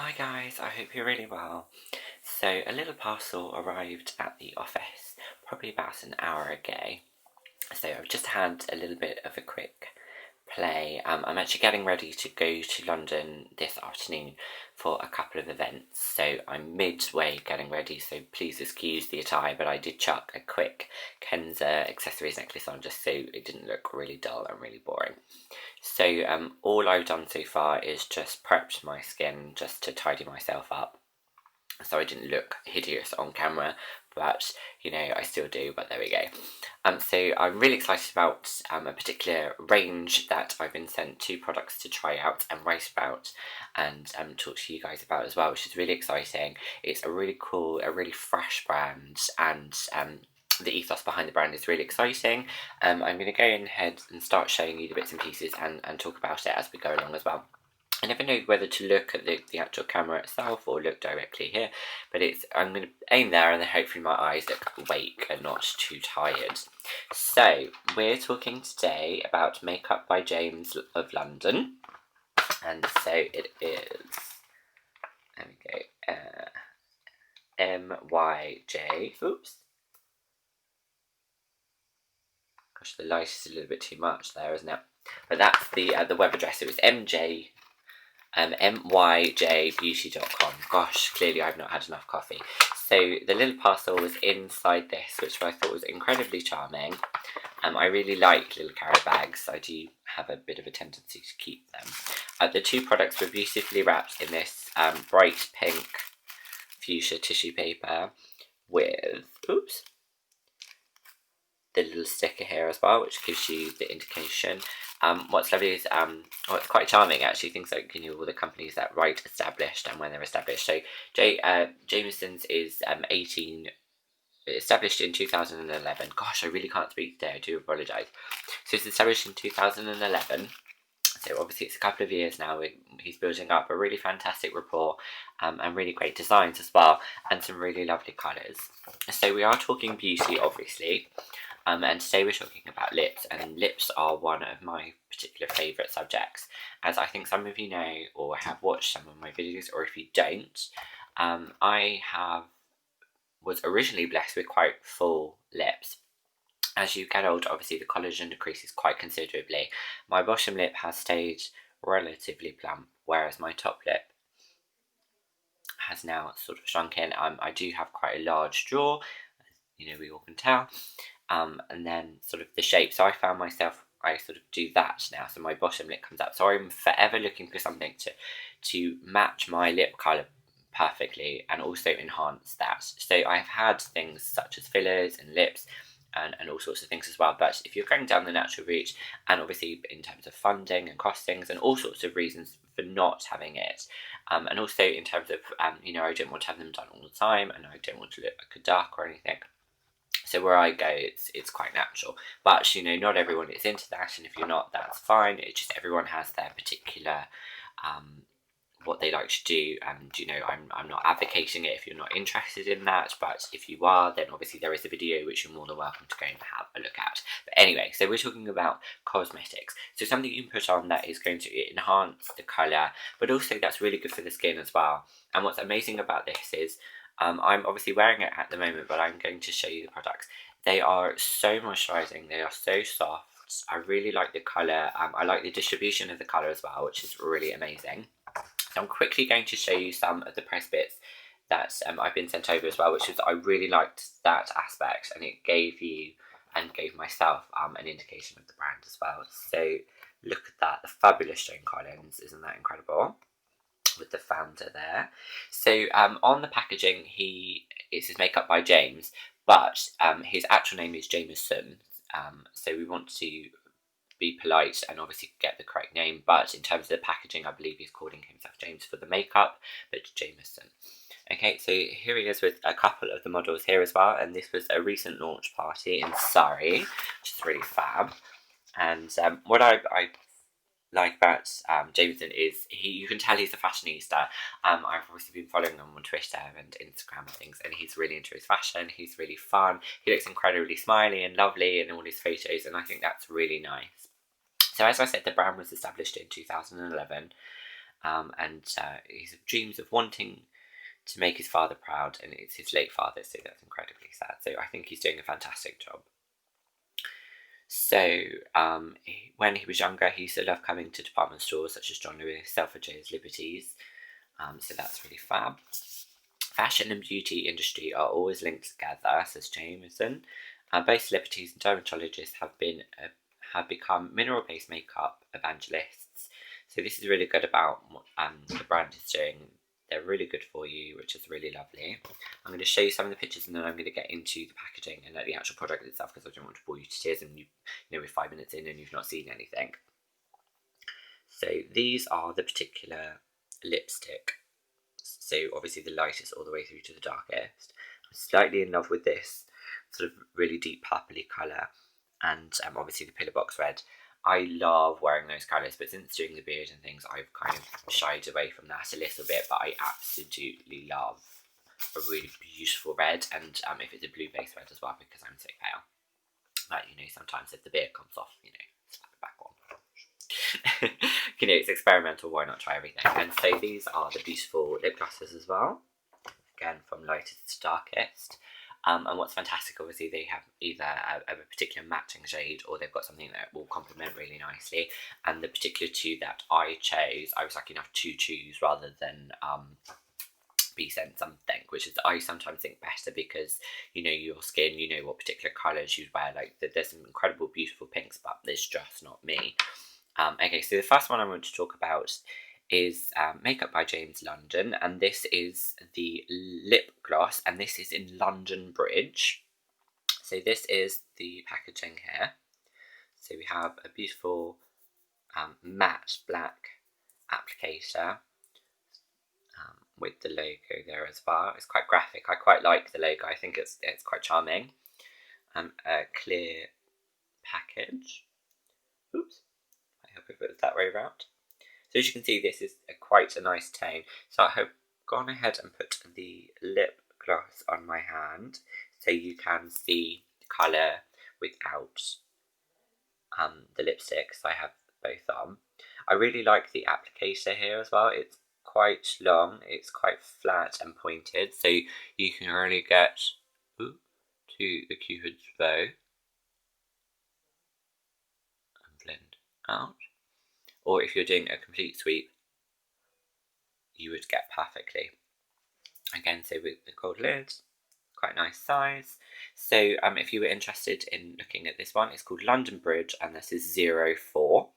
Hi guys, I hope you're really well. So a little parcel arrived at the office probably about an hour ago. So I've just had a little bit of a quick play. I'm actually getting ready to go to London this afternoon for a couple of events. So I'm midway getting ready, so please excuse the attire, but I did chuck a quick Kenza accessories necklace on just so it didn't look really dull and really boring. So all I've done so far is just prepped my skin just to tidy myself up so I didn't look hideous on camera, but I still do, but there we go. So I'm really excited about a particular range that I've been sent 2 products to try out and write about and talk to you guys about as well, which is really exciting. It's a really cool, a really fresh brand, and the ethos behind the brand is really exciting. I'm going to go ahead and start showing you the bits and pieces and talk about it as we go along as well. I never know whether to look at the actual camera itself or look directly here, but I'm going to aim there and then hopefully my eyes look awake and not too tired. So, we're talking today about Makeup by James of London, and so it is, there we go, MYJ, oops, gosh the light is a little bit too much there, isn't it? But that's the web address. It was MYJbeauty.com. Gosh, clearly I've not had enough coffee. So the little parcel was inside this, which I thought was incredibly charming. I really like little carry bags. I do have a bit of a tendency to keep them. The 2 products were beautifully wrapped in this bright pink fuchsia tissue paper with, oops, the little sticker here as well, which gives you the indication. What's lovely is, it's quite charming actually, things like, all the companies that write established and when they're established. So Jameson's is established in 2011. Gosh, I really can't speak today, I do apologise. So it's established in 2011. So obviously it's a couple of years now. He's building up a really fantastic rapport and really great designs as well, and some really lovely colours. So we are talking beauty, obviously. And today we're talking about lips, and lips are one of my particular favourite subjects, as I think some of you know or have watched some of my videos, or if you don't, I was originally blessed with quite full lips. As you get older, obviously the collagen decreases quite considerably. My bottom lip has stayed relatively plump, whereas my top lip has now sort of shrunk in. I do have quite a large jaw, we all can tell. And then sort of the shape. So I found myself, I sort of do that now. So my bottom lip comes up. So I'm forever looking for something to match my lip colour perfectly and also enhance that. So I've had things such as fillers and lips and all sorts of things as well. But if you're going down the natural route, and obviously in terms of funding and costings and all sorts of reasons for not having it, and also in terms of, I don't want to have them done all the time, and I don't want to look like a duck or anything. So where I go, it's quite natural. But, not everyone is into that, and if you're not, that's fine. It's just everyone has their particular, what they like to do, and, I'm not advocating it if you're not interested in that, but if you are, then obviously there is a video which you're more than welcome to go and have a look at. But anyway, so we're talking about cosmetics. So something you can put on that is going to enhance the colour, but also that's really good for the skin as well. And what's amazing about this is, I'm obviously wearing it at the moment, but I'm going to show you the products. They are so moisturising, they are so soft. I really like the colour. I like the distribution of the colour as well, which is really amazing. So I'm quickly going to show you some of the price bits that I've been sent over as well, which is, I really liked that aspect, and it gave you and gave myself an indication of the brand as well. So look at that, the fabulous Joan Collins, isn't that incredible? With the founder there. So on the packaging, it says Makeup by James, but his actual name is Jameson. So we want to be polite and obviously get the correct name, but in terms of the packaging, I believe he's calling himself James for the makeup, but Jameson. Okay, so here he is with a couple of the models here as well, and this was a recent launch party in Surrey, which is really fab. And what I like about Jameson is you can tell he's a fashionista. I've obviously been following him on Twitter and Instagram and things, and he's really into his fashion. He's really fun. He looks incredibly smiley and lovely in all his photos, and I think that's really nice. So as I said, the brand was established in 2011. and he dreams of wanting to make his father proud, and it's his late father, so that's incredibly sad. So I think he's doing a fantastic job. So when he was younger, he used to love coming to department stores such as John Lewis, Selfridges, Liberties. So that's really fab. Fashion and beauty industry are always linked together, says Jameson. Both celebrities and dermatologists have become mineral-based makeup evangelists. So this is really good about what the brand is doing. They're really good for you, which is really lovely. I'm going to show you some of the pictures, and then I'm going to get into the packaging and the actual product itself, because I don't want to bore you to tears and we're 5 minutes in and you've not seen anything. So these are the particular lipstick. So obviously the lightest all the way through to the darkest. I'm slightly in love with this sort of really deep purpley colour, and obviously the pillar box red. I love wearing those colours, but since doing the beard and things, I've kind of shied away from that a little bit, but I absolutely love a really beautiful red, and if it's a blue base red as well, because I'm so pale. But, sometimes if the beard comes off, slap it back on. It's experimental, why not try everything? And so these are the beautiful lip glosses as well, again from lightest to darkest. And what's fantastic, obviously, they have either a particular matching shade, or they've got something that will complement really nicely. And the particular two that I chose, I was lucky enough to choose rather than be sent something, which is I sometimes think better, because your skin, what particular colours you'd wear. Like there's some incredible beautiful pinks, but it's just not me. Okay, so the first one I want to talk about is Makeup by James London, and this is the lip gloss, and this is in London Bridge. So this is the packaging here. So we have a beautiful matte black applicator with the logo there as well. It's quite graphic. I quite like the logo. I think it's quite charming. A clear package. Oops. I hope it was that way around. So as you can see, this is quite a nice tone. So I have gone ahead and put the lip gloss on my hand, so you can see the colour without the lipstick. So I have both on. I really like the applicator here as well. It's quite long, it's quite flat and pointed, so you can really get to the Cupid's bow and blend out. Or if you're doing a complete sweep, you would get perfectly. Again, so with the gold lid, quite nice size. So if you were interested in looking at this one, it's called London Bridge, and this is 04.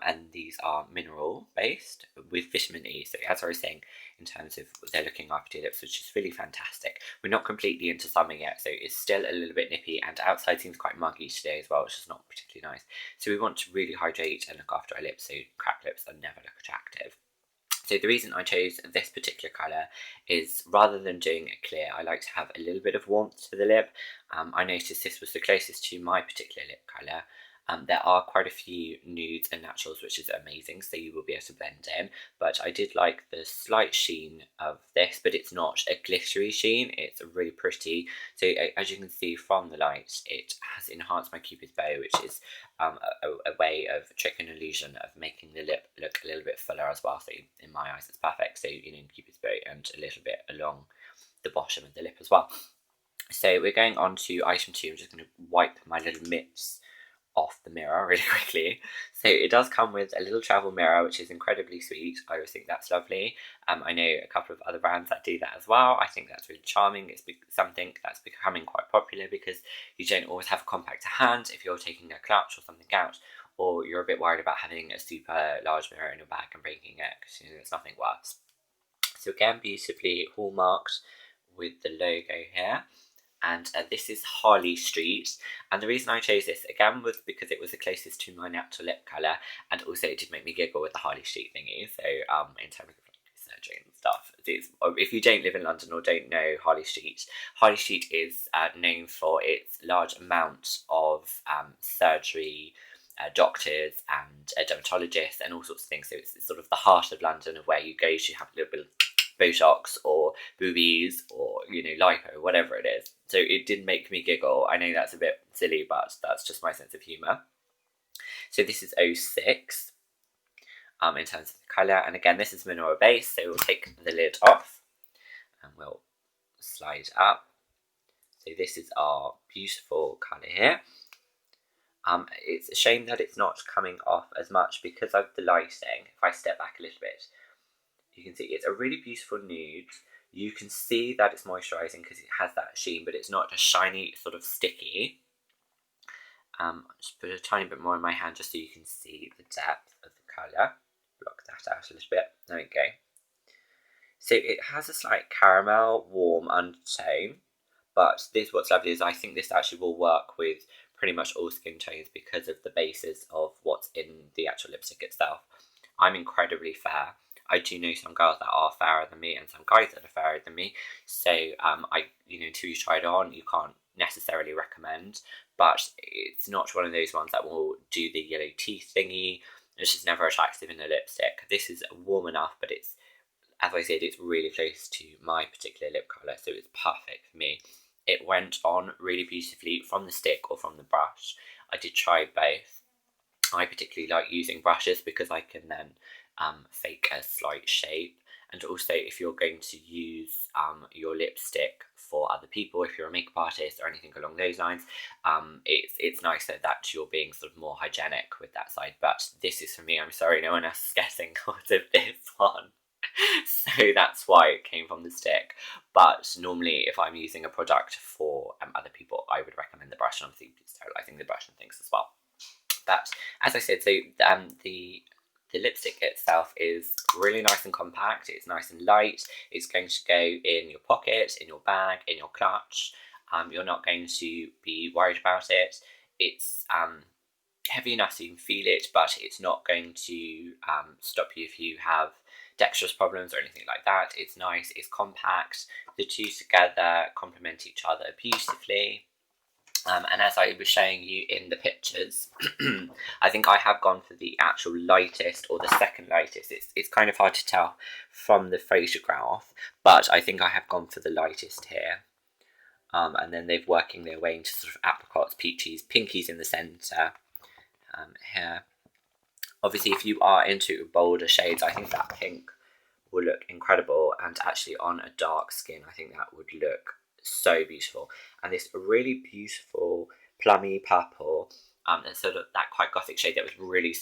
And these are mineral based with vitamin E. So as I was saying, in terms of they're looking after your lips, which is really fantastic. We're not completely into summer yet, so it's still a little bit nippy, and outside seems quite muggy today as well, which is not particularly nice. So we want to really hydrate and look after our lips, so cracked lips are never look attractive. So the reason I chose this particular colour is, rather than doing a clear, I like to have a little bit of warmth to the lip. I noticed this was the closest to my particular lip colour. There are quite a few nudes and naturals, which is amazing, so you will be able to blend in. But I did like the slight sheen of this, but it's not a glittery sheen, it's really pretty. So as you can see from the light, it has enhanced my Cupid's bow, which is a way of trick and illusion of making the lip look a little bit fuller as well. So in my eyes, it's perfect. So Cupid's bow and a little bit along the bottom of the lip as well. So we're going on to item 2. I'm just going to wipe my little mitts off the mirror really quickly. So it does come with a little travel mirror, which is incredibly sweet. I always think that's lovely. I know a couple of other brands that do that as well. I think that's really charming. It's something that's becoming quite popular, because you don't always have a compact to hand if you're taking a clutch or something out, or you're a bit worried about having a super large mirror in your bag and breaking it, because there's nothing worse. So again, beautifully hallmarked with the logo here. And this is Harley Street, and the reason I chose this again was because it was the closest to my natural lip colour, and also it did make me giggle with the Harley Street thingy. So in terms of researching and stuff, if you don't live in London or don't know Harley Street is known for its large amount of surgery, doctors and dermatologists and all sorts of things. So it's sort of the heart of London, of where you go to have a little bit of Botox or boobies or lipo, whatever it is. So it did make me giggle. I know that's a bit silly, but that's just my sense of humour. So this is 06. in terms of the colour. And again, this is mineral base, so we'll take the lid off and we'll slide up. So this is our beautiful colour here. It's a shame that it's not coming off as much because of the lighting. If I step back a little bit, you can see it's a really beautiful nude. You can see that it's moisturising because it has that sheen, but it's not just shiny, sort of sticky. I'll just put a tiny bit more in my hand just so you can see the depth of the colour. Block that out a little bit. There we go. So it has a slight caramel, warm undertone, but what's lovely is I think this actually will work with pretty much all skin tones because of the basis of what's in the actual lipstick itself. I'm incredibly fair. I do know some girls that are fairer than me and some guys that are fairer than me. So until you try it on, you can't necessarily recommend. But it's not one of those ones that will do the yellow teeth thingy. It's just never attractive in a lipstick. This is warm enough, but it's, as I said, it's really close to my particular lip colour, so it's perfect for me. It went on really beautifully from the stick or from the brush. I did try both. I particularly like using brushes because I can then fake a slight shape. And also, if you're going to use your lipstick for other people, if you're a makeup artist or anything along those lines, it's nice that you're being sort of more hygienic with that side. But this is for me. I'm sorry, no one else is getting out of this one. So that's why it came from the stick. But normally, if I'm using a product for other people, I would recommend the brush, and obviously sterilising the brush and things as well. But as I said, so the lipstick itself is really nice and compact. It's nice and light. It's going to go in your pocket, in your bag, in your clutch. You're not going to be worried about it. It's heavy enough so you can feel it, but it's not going to stop you if you have dexterous problems or anything like that. It's nice, it's compact. The two together complement each other beautifully. And as I was showing you in the pictures, I think I have gone for the actual lightest or the second lightest. It's kind of hard to tell from the photograph, but I think I have gone for the lightest here. And then they're working their way into sort of apricots, peaches, pinkies in the centre here. Obviously, if you are into bolder shades, I think that pink will look incredible, and actually on a dark skin, I think that would look so beautiful. And this really beautiful plummy purple, and sort of that quite gothic shade that was really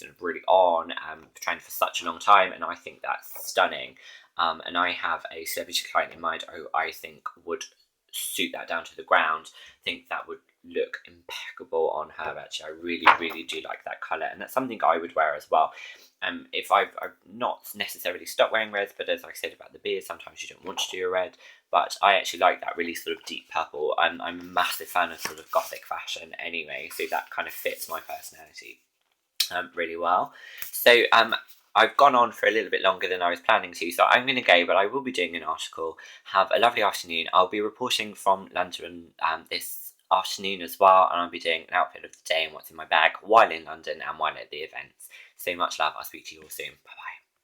on trend for such a long time, and I think that's stunning. And I have a celebrity client in mind who I think would suit that down to the ground. I think that would look impeccable on her. Actually, I really do like that colour, and that's something I would wear as well. If I've not necessarily stopped wearing reds, but as I said about the beard, sometimes you don't want to do a red, but I actually like that really sort of deep purple. I'm a massive fan of sort of gothic fashion anyway, so that kind of fits my personality really well. So I've gone on for a little bit longer than I was planning to, so I'm going to go, but I will be doing an article. Have a lovely afternoon. I'll be reporting from London this afternoon as well, and I'll be doing an outfit of the day and what's in my bag while in London and while at the events. So much love. I'll speak to you all soon. Bye.